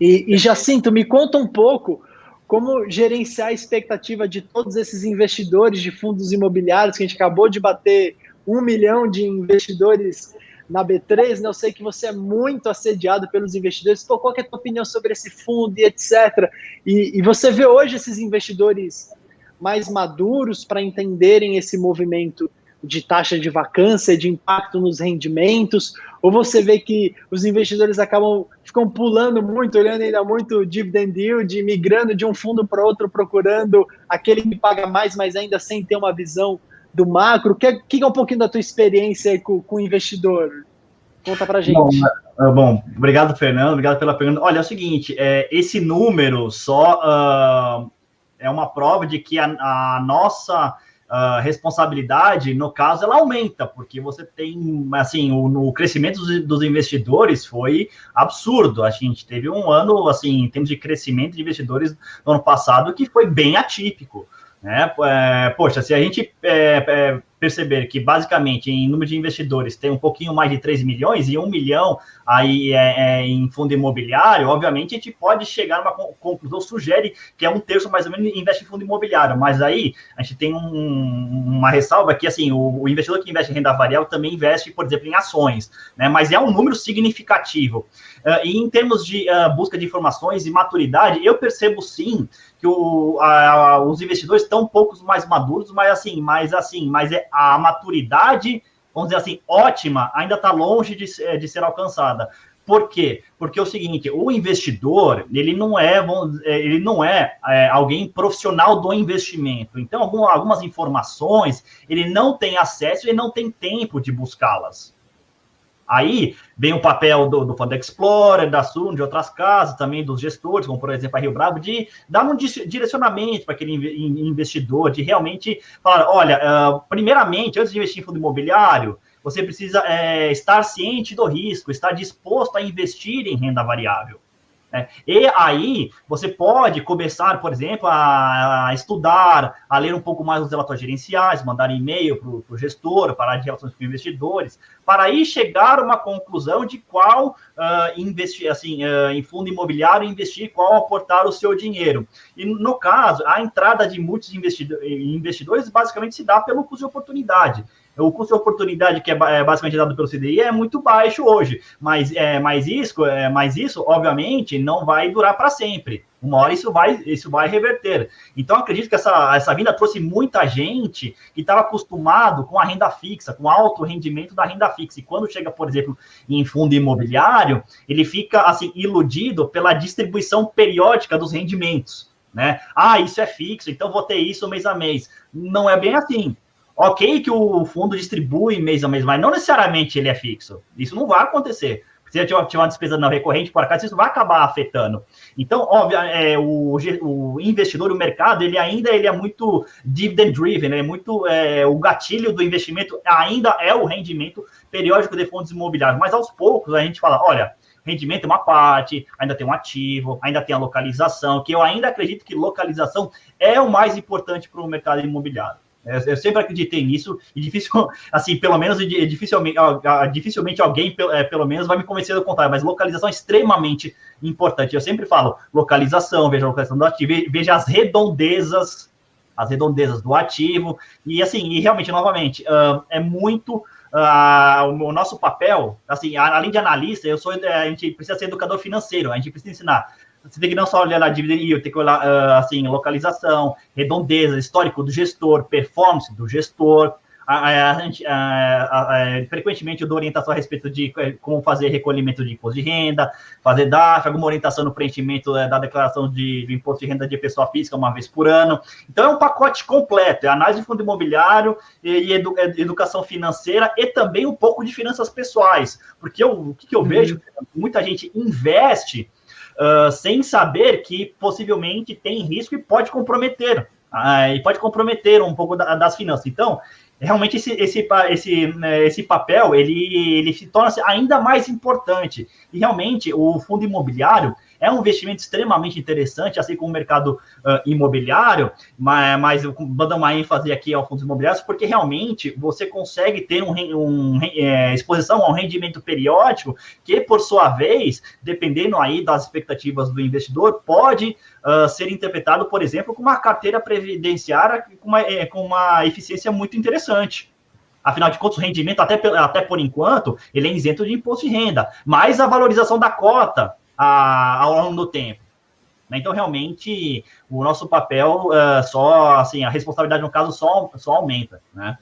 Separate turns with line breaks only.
E Jacinto, me conta um pouco como gerenciar a expectativa de todos esses investidores de fundos imobiliários, que a gente acabou de bater 1 milhão de investidores na B3, né? Eu sei que você é muito assediado pelos investidores. Pô, qual que é a tua opinião sobre esse fundo e etc. E você vê hoje esses investidores mais maduros para entenderem esse movimento de taxa de vacância, de impacto nos rendimentos, ou você vê que os investidores ficam pulando muito, olhando ainda muito dividend yield, migrando de um fundo para outro, procurando aquele que paga mais, mas ainda sem ter uma visão do macro? Que é um pouquinho da tua experiência aí com o investidor? Conta para gente.
Bom, obrigado, Fernando, obrigado pela pergunta. Olha, é o seguinte, esse número só é uma prova de que a nossa responsabilidade, no caso, ela aumenta, porque você tem, assim, o crescimento dos investidores foi absurdo. A gente teve um ano, assim, em termos de crescimento de investidores no ano passado, que foi bem atípico, né? Poxa, se a gente perceber que, basicamente, em número de investidores tem um pouquinho mais de 3 milhões e 1 milhão aí em fundo imobiliário, obviamente a gente pode chegar a uma conclusão, sugere que é 1/3 mais ou menos investe em fundo imobiliário, mas aí a gente tem uma ressalva que, assim, o investidor que investe em renda variável também investe, por exemplo, em ações, né? Mas é um número significativo. E em termos de busca de informações e maturidade, eu percebo sim que os investidores estão um pouco mais maduros, mas a maturidade, vamos dizer assim, ótima, ainda está longe de ser alcançada. Por quê? Porque é o seguinte, o investidor, ele não é alguém profissional do investimento. Então, algumas informações, ele não tem acesso e não tem tempo de buscá-las. Aí vem o papel do Fund Explorer, da Suno, de outras casas, também dos gestores, como por exemplo a Rio Bravo, de dar um direcionamento para aquele investidor, de realmente falar, olha, primeiramente, antes de investir em fundo imobiliário, você precisa estar ciente do risco, estar disposto a investir em renda variável. E aí, você pode começar, por exemplo, a estudar, a ler um pouco mais os relatórios gerenciais, mandar e-mail para o gestor, para de relações com investidores, para aí chegar a uma conclusão de qual investir, assim, em fundo imobiliário investir, qual aportar o seu dinheiro. E, no caso, a entrada de muitos investidores basicamente se dá pelo custo de oportunidade. O custo de oportunidade que é basicamente dado pelo CDI é muito baixo hoje, mas isso, obviamente, não vai durar para sempre. Uma hora isso vai reverter. Então, acredito que essa vinda trouxe muita gente que estava acostumado com a renda fixa, com o alto rendimento da renda fixa. E quando chega, por exemplo, em fundo imobiliário, ele fica assim iludido pela distribuição periódica dos rendimentos, né? Isso é fixo, então vou ter isso mês a mês. Não é bem assim. Ok que o fundo distribui mês a mês, mas não necessariamente ele é fixo. Isso não vai acontecer. Se eu tiver uma despesa não recorrente por acaso, isso vai acabar afetando. Então, óbvio, o investidor, o mercado, ele é muito dividend driven, é muito o gatilho do investimento ainda é o rendimento periódico de fundos imobiliários. Mas aos poucos a gente fala, olha, rendimento é uma parte, ainda tem um ativo, ainda tem a localização, que eu ainda acredito que localização é o mais importante para o mercado imobiliário. Eu sempre acreditei nisso e dificilmente alguém, pelo menos, vai me convencer do contrário, mas localização é extremamente importante. Eu sempre falo, localização, veja a localização do ativo, veja as redondezas do ativo, e realmente, novamente, é muito... o nosso papel, assim, além de analista, a gente precisa ser educador financeiro, a gente precisa ensinar. Você tem que não só olhar na dívida, tem que olhar, assim, localização, redondeza, histórico do gestor, performance do gestor. Frequentemente eu dou orientação a respeito de como fazer recolhimento de imposto de renda, fazer DARF, alguma orientação no preenchimento da declaração do imposto de renda de pessoa física uma vez por ano. Então, é um pacote completo, é análise de fundo imobiliário e educação financeira e também um pouco de finanças pessoais. Porque o que eu vejo? Muita gente investe sem saber que possivelmente tem risco e pode comprometer um pouco das finanças. Então, realmente esse papel ele se torna ainda mais importante. E realmente o fundo imobiliário é um investimento extremamente interessante, assim como o mercado imobiliário, mas eu vou dar uma ênfase aqui ao fundos imobiliários, porque realmente você consegue ter exposição a um rendimento periódico que, por sua vez, dependendo aí das expectativas do investidor, pode ser interpretado, por exemplo, como uma carteira previdenciária com uma eficiência muito interessante. Afinal de contas, o rendimento, até por enquanto, ele é isento de imposto de renda, mas a valorização da cota ao longo do tempo. Então, realmente, o nosso papel a responsabilidade, no caso, só aumenta, né?